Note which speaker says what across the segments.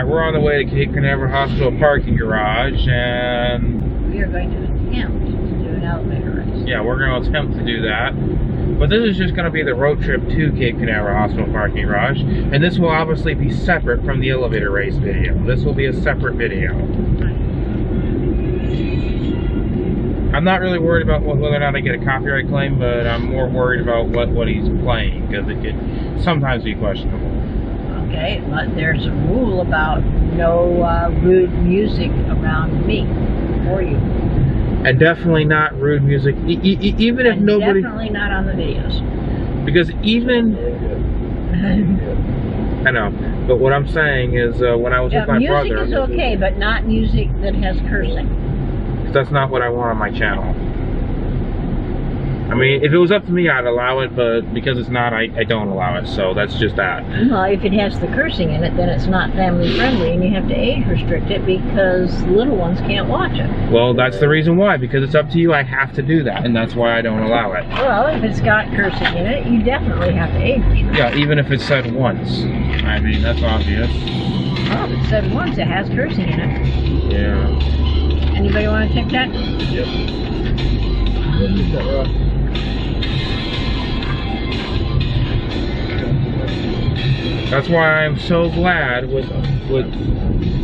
Speaker 1: Alright, we're on the way to Canaveral Hospital parking garage, and
Speaker 2: we are going to attempt to do an elevator race.
Speaker 1: yeah, we're going to attempt to do that. But this is just going to be the road trip to Cape Canaveral Hospital parking garage, and this will obviously be separate from the elevator race video. This will be a separate video. I'm not really worried about whether or not I get a copyright claim, but I'm more worried about what he's playing, because it could sometimes be questionable.
Speaker 2: Okay, but there's a rule about no rude music around me or you.
Speaker 1: And definitely not rude music, even if nobody...
Speaker 2: Definitely not on the videos.
Speaker 1: Because even... I know, but what I'm saying is when I was with my brother...
Speaker 2: Music is okay, but not music that has cursing.
Speaker 1: That's not what I want on my channel. I mean, if it was up to me, I'd allow it, but because it's not, I don't allow it, so that's just that.
Speaker 2: Well, if it has the cursing in it, then it's not family friendly, and you have to age restrict it because little ones can't watch it.
Speaker 1: Well, that's the reason why, because it's up to you, I have to do that, and that's why I don't allow it.
Speaker 2: Well, if it's got cursing in it, you definitely have to age restrict.
Speaker 1: Yeah, even if it's said once. I mean, that's obvious.
Speaker 2: Well, if it's said once, it has cursing in it.
Speaker 1: Yeah.
Speaker 2: Anybody want to take that?
Speaker 1: Yep. That's why I'm so glad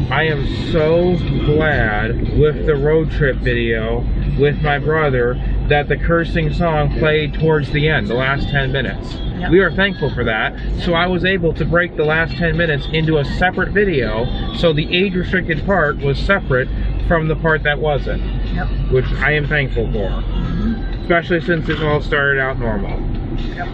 Speaker 1: I am so glad with the road trip video with my brother that the cursing song played towards the end, the last 10 minutes. Yep. We are thankful for that. So I was able to break the last 10 minutes into a separate video, so the age-restricted part was separate from the part that wasn't.
Speaker 2: Yep.
Speaker 1: Which I am thankful for. Mm-hmm. Especially since it all started out normal.
Speaker 2: Yep.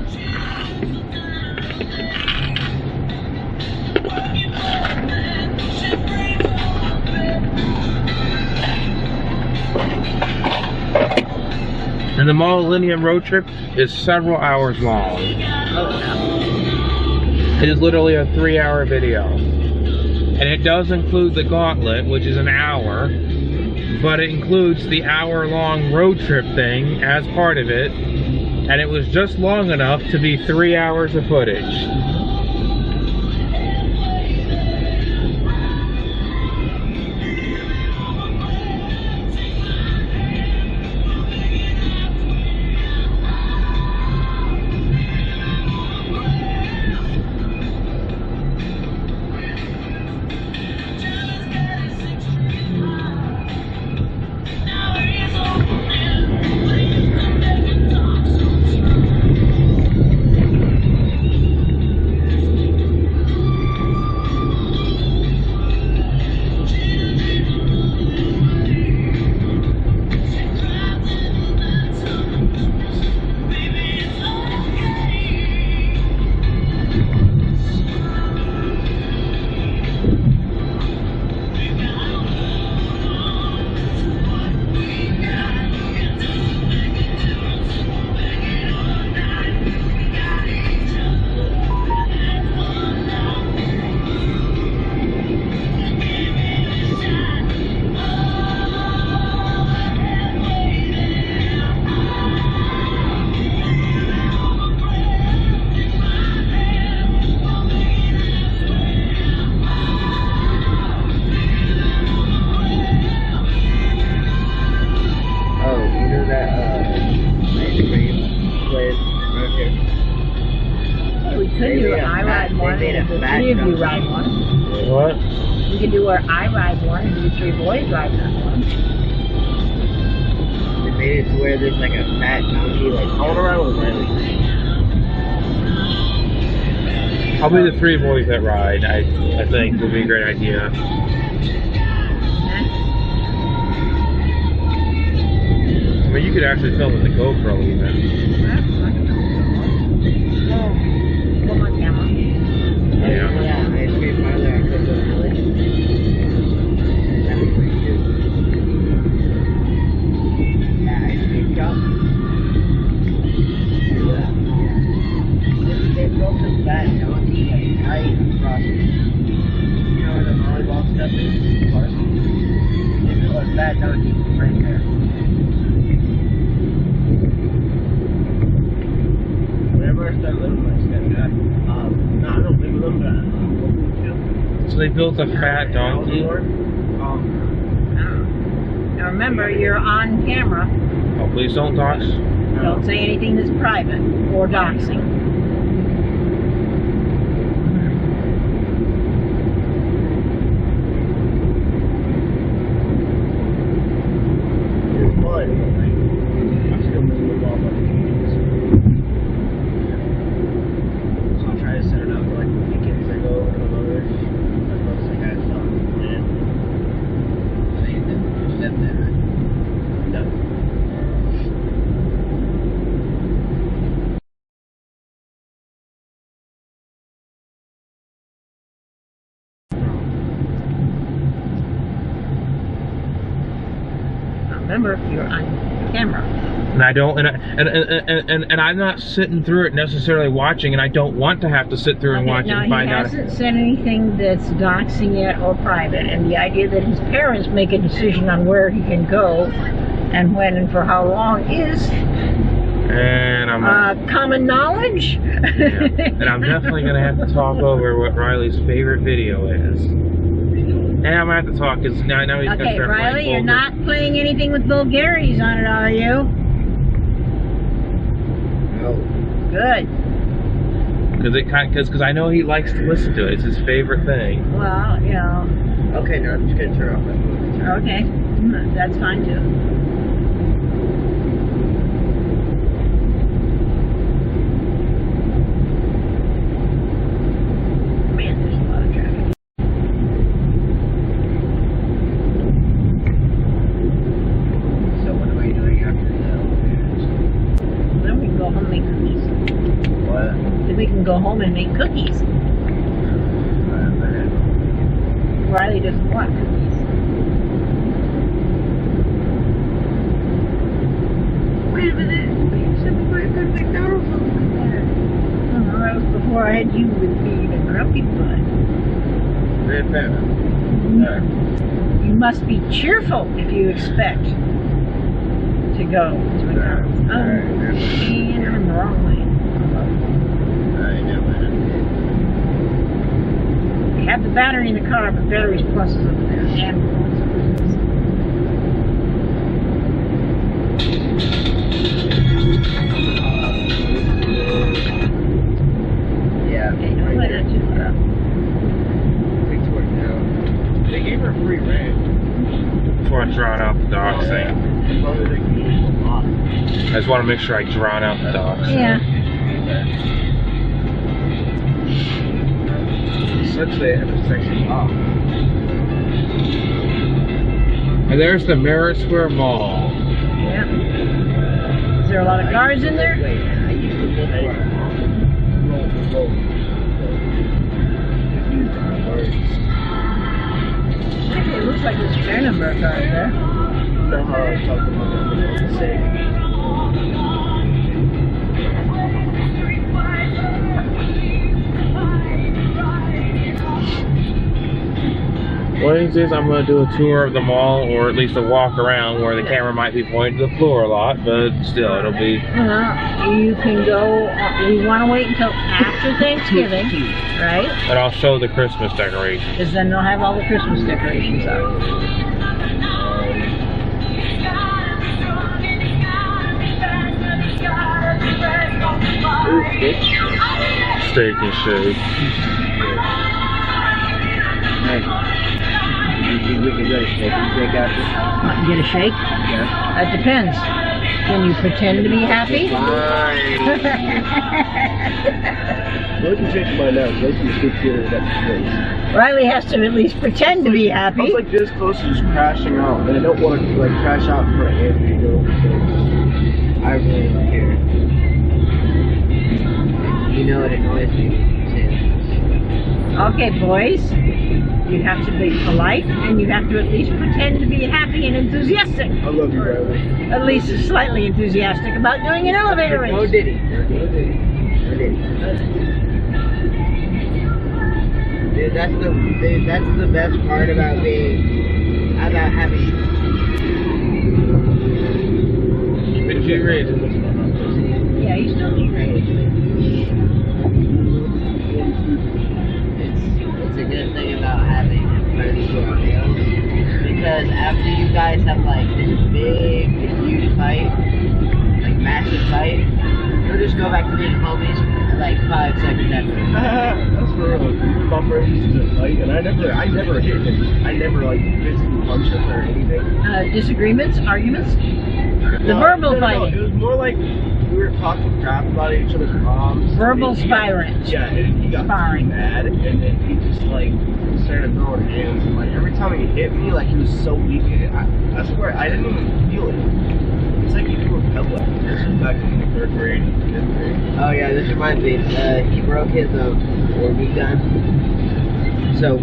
Speaker 1: And the Millennium road trip is several hours long. It is literally a 3-hour video. And it does include the gauntlet, which is an hour, but it includes the hour-long road trip thing as part of it, and it was just long enough to be 3 hours of footage.
Speaker 2: We could do I ride one and the 3 of you ride one.
Speaker 1: What?
Speaker 2: We could do where I ride one and you 3 boys ride that one.
Speaker 3: They made it to where there's like a fat donkey, like Colorado was really nice.
Speaker 1: I'll be the 3 boys that ride. I think would be a great idea. I mean, you could actually film with the GoPro even.
Speaker 2: Come on, camera.
Speaker 1: Yeah.
Speaker 3: Ice cream parlor at Crystal Village. That was pretty cute. Yeah, ice cream shop. Yeah. They built this fat donkey like right across it. You know where the volleyball stuff is? Park. They built a fat donkey right there. Whenever I start living with this guy, no, I don't live with him, but
Speaker 1: So they built a fat donkey.
Speaker 2: Now remember, you're on camera.
Speaker 1: Oh, please don't dox.
Speaker 2: Don't say anything that's private or doxing. Remember, you're on camera.
Speaker 1: And I don't, and I'm not sitting through it necessarily watching, and I don't want to have to sit through and watch and find out.
Speaker 2: He hasn't said anything that's doxing yet or private, and the idea that his parents make a decision on where he can go and when and for how long is
Speaker 1: and I'm
Speaker 2: common knowledge.
Speaker 1: Yeah. And I'm definitely gonna have to talk over what Riley's favorite video is. And I'm gonna have to talk because now he's gonna start
Speaker 2: Riley,
Speaker 1: playing
Speaker 2: you're not playing anything with vulgarities on it, are you?
Speaker 3: No.
Speaker 2: Good.
Speaker 1: Because I know he likes to listen to it. It's his favorite thing.
Speaker 2: Well, you know.
Speaker 3: Okay, now I'm just gonna turn off my phone.
Speaker 2: Okay, that's fine too. Man, there's a lot of traffic.
Speaker 3: So what am I doing after that?
Speaker 2: Then we can go home and make cookies.
Speaker 3: What?
Speaker 2: Then we can go home and make cookies. Riley doesn't want cookies.
Speaker 3: Wait a minute. You said we might have McDonald's over there.
Speaker 2: Oh, that was before I had you with being a grumpy butt.
Speaker 3: Very fair.
Speaker 2: You must be cheerful if you expect to go to McDonald's. Oh, and I'm the wrong way. You have the battery in the car, but battery's pluses over there. And
Speaker 3: Yeah.
Speaker 2: okay, don't let that too far up.
Speaker 3: They gave her free rent.
Speaker 1: Before I drown out the dogs thing. I just want to make sure I drown out the dogs.
Speaker 2: Yeah.
Speaker 3: Essentially, I have a section off.
Speaker 1: And there's the Merritt Square Mall.
Speaker 2: Yeah. Is there a lot of cars in there?
Speaker 3: Wait, I used to live roll.
Speaker 2: Actually, it looks like there's a fair number of cars there.
Speaker 3: That's how I was talking about the same.
Speaker 1: One of these days I'm going to do a tour of the mall, or at least a walk around where the camera might be pointing to the floor a lot, but still, it'll be...
Speaker 2: You can go, you want to wait until after Thanksgiving, right?
Speaker 1: And I'll show the Christmas decorations.
Speaker 2: Because then they'll have all the Christmas decorations up.
Speaker 1: Steak and shake.
Speaker 3: Hey, you think we can go to Steak and Shake after?
Speaker 2: Get a shake?
Speaker 3: Yeah.
Speaker 2: That depends. Can you pretend to be happy?
Speaker 3: Fine. Go to Shake my nose. Go to the good theater that's place.
Speaker 2: Riley has to at least pretend to be
Speaker 3: I
Speaker 2: happy.
Speaker 3: was like this close to just crashing out, and I don't want to like crash out in front of Anthony. I really don't care. You know it annoys me.
Speaker 2: Okay, boys. You have to be polite, and you have to at least pretend to be happy and enthusiastic.
Speaker 3: I love you, Riley.
Speaker 2: At least slightly enthusiastic about doing an elevator race.
Speaker 3: No Diddy. No Diddy. Dude, that's the best part about having.
Speaker 1: G-rated.
Speaker 2: Yeah, you still G-rated. It's
Speaker 3: it's a good thing about having friends who are males, because after you guys have like this big, huge fight, like massive fight, you'll just go back to being homies like 5 seconds after.
Speaker 4: That's for real. My friends used to fight, and I never hit him. I never like physically punched him or anything.
Speaker 2: Disagreements, arguments, the verbal fighting.
Speaker 4: It was more like we were talking crap about each other's moms.
Speaker 2: Verbal sparring.
Speaker 4: Yeah, and he got
Speaker 2: Sparring.
Speaker 4: mad, and then he just like started throwing hands. And like every time he hit me, like he was so weak. I swear I didn't even feel it. It's like he threw a pebble. This was back in the 3rd grade, 5th grade.
Speaker 3: Oh yeah, this reminds me. He broke his orby gun. So I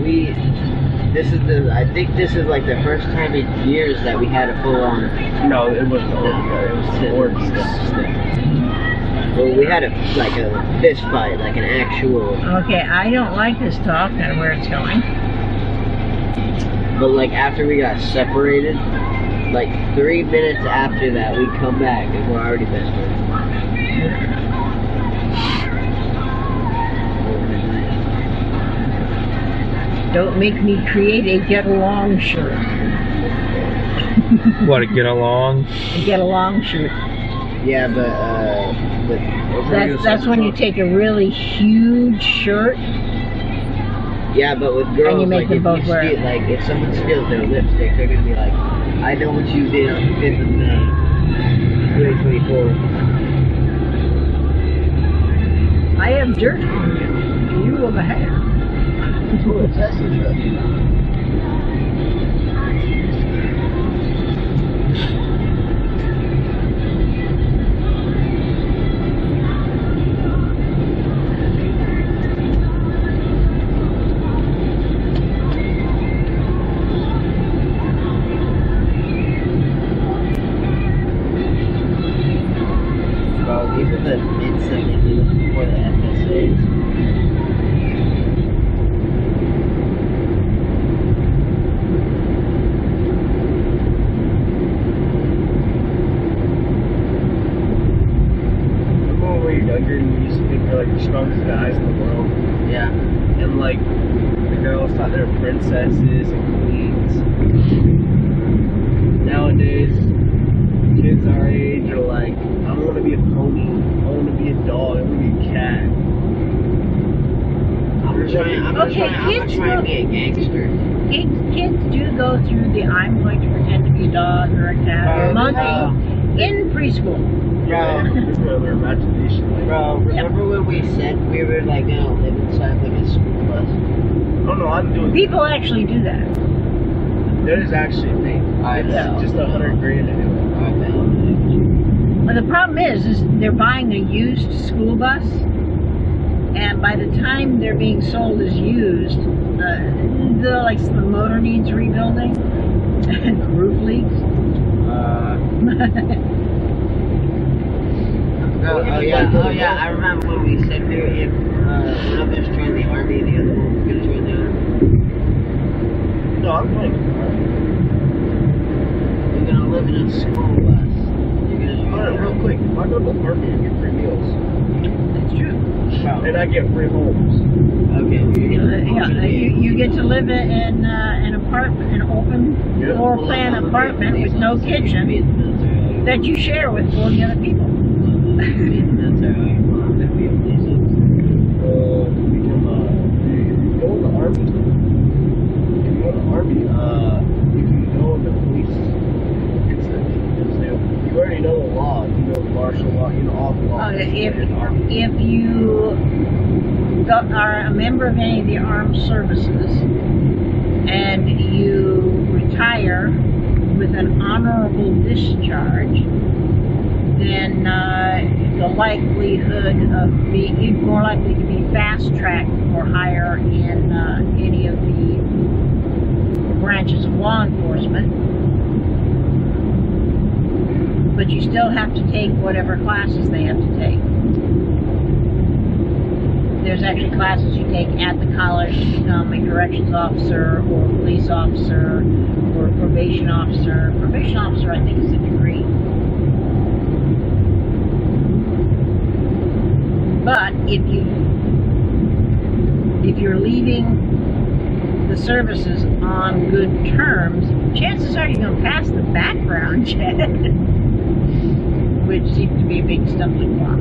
Speaker 3: think this is like the first time in years that we had a full-on.
Speaker 4: No, it wasn't orby gun. It was orby gun.
Speaker 3: Well, we had a fist fight, like an actual.
Speaker 2: Okay, I don't like this talk and where it's going.
Speaker 3: But like after we got separated, like 3 minutes after that, we come back and we're already best friends.
Speaker 2: Don't make me create a get along shirt.
Speaker 1: What, to get along?
Speaker 2: A get along shirt.
Speaker 3: Yeah, but
Speaker 2: That's when you take a really huge shirt.
Speaker 3: yeah, but with girls,
Speaker 2: And you make
Speaker 3: like
Speaker 2: them
Speaker 3: if
Speaker 2: both wear it.
Speaker 3: like if someone steals their lipstick, they're gonna be like, I know what you did on the 5th of May, 2024.
Speaker 2: I have dirt on you. You will behave.
Speaker 3: Ooh, a Tesla truck. Bro, these are the mid-70s before the FSAs.
Speaker 4: Remember when we were younger and we used to think we were like the strongest guys in the world?
Speaker 3: Yeah.
Speaker 4: And like the girls thought they were princesses and queens. Nowadays, kids our age are like, I don't want to be a pony, I want to be a dog, I want to be a cat.
Speaker 3: I'm gonna try
Speaker 2: kids
Speaker 3: and be a gangster.
Speaker 2: Kids do go through the I'm going to pretend to be a dog or a cat or a monkey in preschool.
Speaker 4: Yeah, it's their imagination. Like,
Speaker 3: Bro, remember when we said we were like gonna live inside like a school bus?
Speaker 4: oh no, I'm doing
Speaker 2: People actually do that.
Speaker 4: that is actually a thing.
Speaker 3: I know.
Speaker 4: It's just $100 grand to do it.
Speaker 2: But the problem is they're buying a used school bus, and by the time they're being sold as used, the motor needs rebuilding and the roof leaks.
Speaker 3: Oh yeah, I remember when we said we were if one of us joined the army, the other one was gonna join the army.
Speaker 4: No, I'm going.
Speaker 3: You're gonna live in a school bus. You're gonna
Speaker 4: Alright, real quick, if I go to the army and get free meals,
Speaker 2: That's true.
Speaker 4: and I get free homes.
Speaker 3: Okay,
Speaker 2: You get to live in an apartment, an open floor plan apartment with no kitchen that you share with 40 other people.
Speaker 4: We can, if you go in the army, you can go in the police. You already know the law, you know martial law, you know all the laws.
Speaker 2: If you are a member of any of the armed services and you retire with an honorable discharge, then the likelihood of you're more likely to be fast-tracked or higher in any of the branches of law enforcement. But you still have to take whatever classes they have to take. There's actually classes you take at the college to become a corrections officer or a police officer or a probation officer. Probation officer, I think, is a degree. But if you're leaving the services on good terms, chances are you're going to pass the background check, which seems to be a big stumbling block.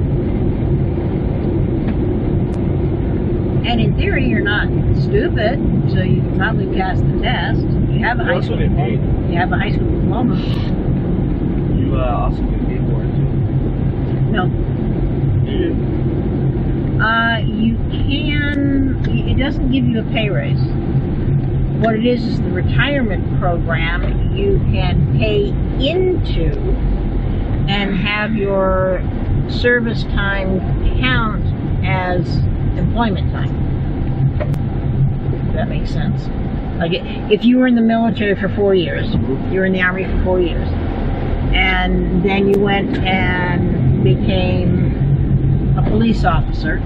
Speaker 2: And in theory, you're not stupid, so you can probably pass the test. You have a high school diploma. You have a high school diploma.
Speaker 4: You also get paid for it too.
Speaker 2: No. You can. It doesn't give you a pay raise. What it is the retirement program you can pay into and have your service time count as employment time. If that makes sense. Like if you were in the military for 4 years, you were in the Army for 4 years, and then you went and became a police officer,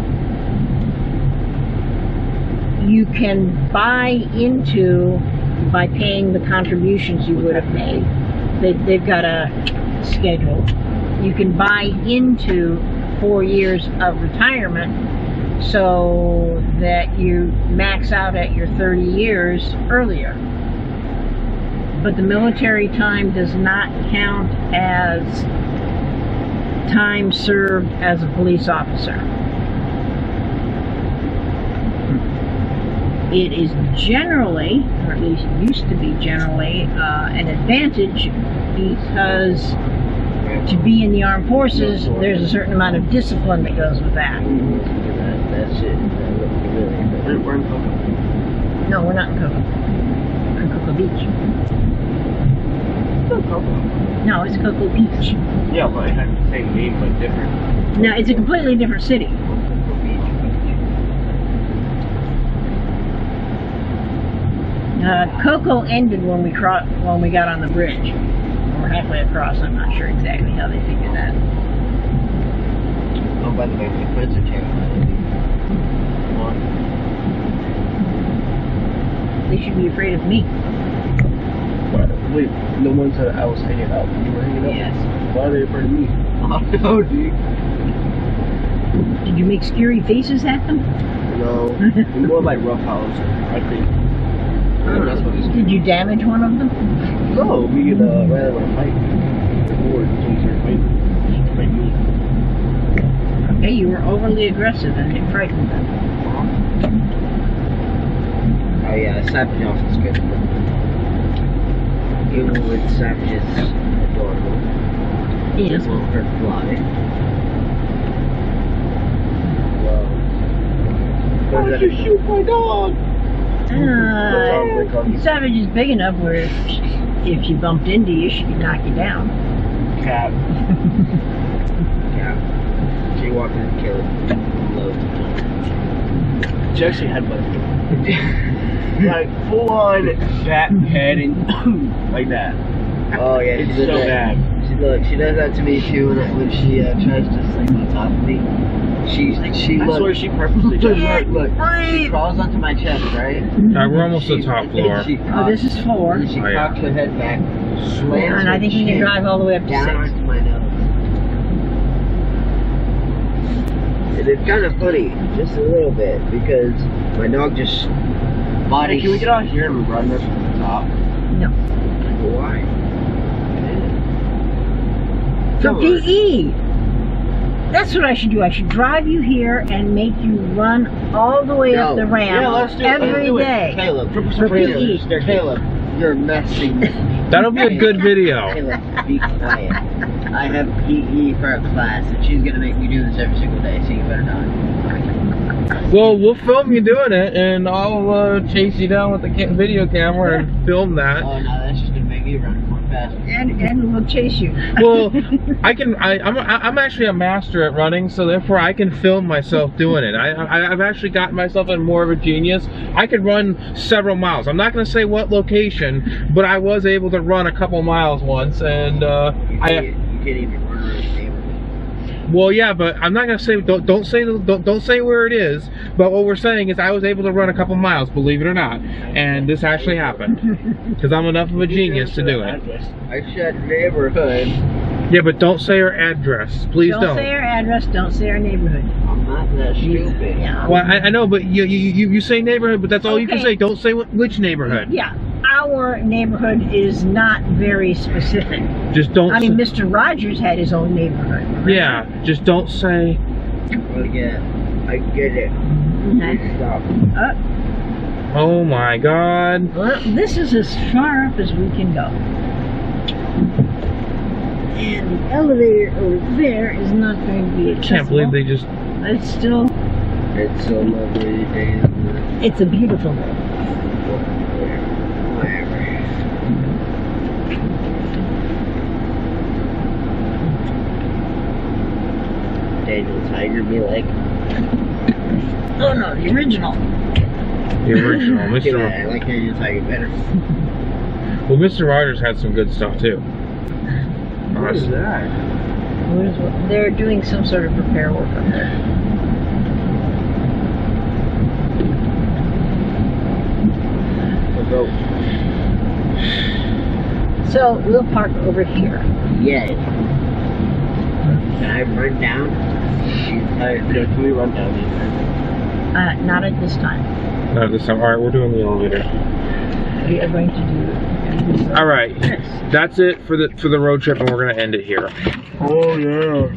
Speaker 2: you can buy into by paying the contributions you would have made. They've got a schedule. You can buy into 4 years of retirement so that you max out at your 30 years earlier. But the military time does not count as time served as a police officer. It is generally, or at least used to be generally, an advantage because to be in the armed forces, there's a certain amount of discipline that goes with that.
Speaker 3: That's it.
Speaker 4: We're in Cocoa.
Speaker 2: No, we're not in Cocoa. We're in Cocoa Beach.
Speaker 4: Still Cocoa.
Speaker 2: No, it's Cocoa Beach.
Speaker 4: Yeah, but it has the same name but different.
Speaker 2: No, it's a completely different city.
Speaker 4: Cocoa Beach.
Speaker 2: Cocoa ended when we got on the bridge. We're halfway across. I'm not sure exactly how they figured that.
Speaker 3: Oh, by the way, my friends are terrified.
Speaker 2: They should be afraid of me.
Speaker 4: Wait, the ones that I was hanging out, you were hanging out?
Speaker 2: Yes.
Speaker 4: Why are they afraid of me?
Speaker 3: Oh, dude.
Speaker 2: Did you make scary faces at them?
Speaker 4: No, more like roughhouse, I think. That's what it's.
Speaker 2: Did you damage one of them?
Speaker 4: No, we rather want to fight. Or fight me.
Speaker 2: Okay, you were overly aggressive and it frightened them.
Speaker 3: Oh yeah, Savage Austin's good. Even with Savage is adorable.
Speaker 2: Yes.
Speaker 3: Just won't hurt fly. Whoa.
Speaker 4: Why did you shoot my dog?
Speaker 2: Savage is big enough where if she bumped into you, she could knock you down.
Speaker 4: Cat.
Speaker 3: Yeah. She walked in and killed loads of times.
Speaker 4: She actually had like full on bat head and like that.
Speaker 3: Oh yeah,
Speaker 4: It's
Speaker 3: she does
Speaker 4: so
Speaker 3: that.
Speaker 4: bad.
Speaker 3: She does that to me too when she tries to sleep on top of me. She
Speaker 4: I swear she purposely does that.
Speaker 3: look, she crawls onto my chest, right?
Speaker 1: We're almost to the top floor.
Speaker 2: Oh, this is 4.
Speaker 3: And she
Speaker 1: Oh, yeah.
Speaker 3: cocks her head back, slams
Speaker 2: And I
Speaker 3: her
Speaker 2: think we can
Speaker 3: chin
Speaker 2: drive all the way up to
Speaker 3: down
Speaker 2: 6.
Speaker 3: onto my nose. And it's kind of funny, just a little bit, because my dog just body.
Speaker 4: Hey, can we get out here and run this from the top?
Speaker 2: No.
Speaker 3: Why?
Speaker 2: For
Speaker 3: Come on.
Speaker 2: PE. That's what I should do. I should drive you here and make you run all the way up the ramp
Speaker 4: Yeah, let's do it.
Speaker 2: every
Speaker 4: Let's do it.
Speaker 2: day.
Speaker 3: Caleb,
Speaker 2: For
Speaker 3: Caleb,
Speaker 2: PE.
Speaker 3: Caleb, you're messing me.
Speaker 1: That'll be a good video.
Speaker 3: Caleb, be quiet. I have PE for a class, and she's gonna make me do this every single day, so you better not.
Speaker 1: Well, we'll film you doing it, and I'll chase you down with the video camera and film that.
Speaker 3: Oh no, that's just gonna make me run more fast.
Speaker 2: And we'll chase you.
Speaker 1: Well, I'm actually a master at running, so therefore I can film myself doing it. I've actually gotten myself in more of a genius. I could run several miles. I'm not going to say what location, but I was able to run a couple miles once, and
Speaker 3: You can't even run around the neighborhood.
Speaker 1: well, yeah, but I'm not going to say don't say where it is. But what we're saying is I was able to run a couple miles, believe it or not, and this actually happened because I'm enough of a genius to do it.
Speaker 3: I said neighborhood.
Speaker 1: Yeah, but don't say her address, please
Speaker 2: Don't say our address. Don't say our neighborhood.
Speaker 3: I'm not That's stupid.
Speaker 2: Yeah.
Speaker 1: Well, I know, but you say neighborhood, but that's all you can
Speaker 2: Okay.
Speaker 1: say. Don't say which neighborhood.
Speaker 2: Yeah. Our neighborhood is not very specific.
Speaker 1: Just don't.
Speaker 2: I mean,
Speaker 1: say-
Speaker 2: Mr. Rogers had his own neighborhood.
Speaker 1: Yeah, just don't say.
Speaker 3: Well, yeah, I get it.
Speaker 2: Okay.
Speaker 3: Stop.
Speaker 1: Oh my God.
Speaker 2: Well, this is as far up as we can go. And the elevator over there is not going to be
Speaker 1: I
Speaker 2: accessible.
Speaker 1: can't believe they just.
Speaker 2: It's still,
Speaker 3: It's so lovely day.
Speaker 2: it's a beautiful day.
Speaker 3: Whatever. Daniel Tiger be like,
Speaker 2: Oh no, the original.
Speaker 1: The original,
Speaker 3: yeah,
Speaker 1: Mr.
Speaker 3: I like Daniel Tiger better.
Speaker 1: Well, Mr. Rogers had some good stuff too.
Speaker 3: What is that?
Speaker 2: They're doing some sort of repair work up there.
Speaker 3: Let's go.
Speaker 2: So we'll park over here.
Speaker 3: Yay. Can I run down? Can we run down these?
Speaker 2: Not at this time.
Speaker 1: Not this time. All right, we're doing the elevator.
Speaker 2: We are going to do.
Speaker 1: All right,
Speaker 2: This.
Speaker 1: that's it for the road trip, and we're gonna end it here.
Speaker 3: Oh yeah.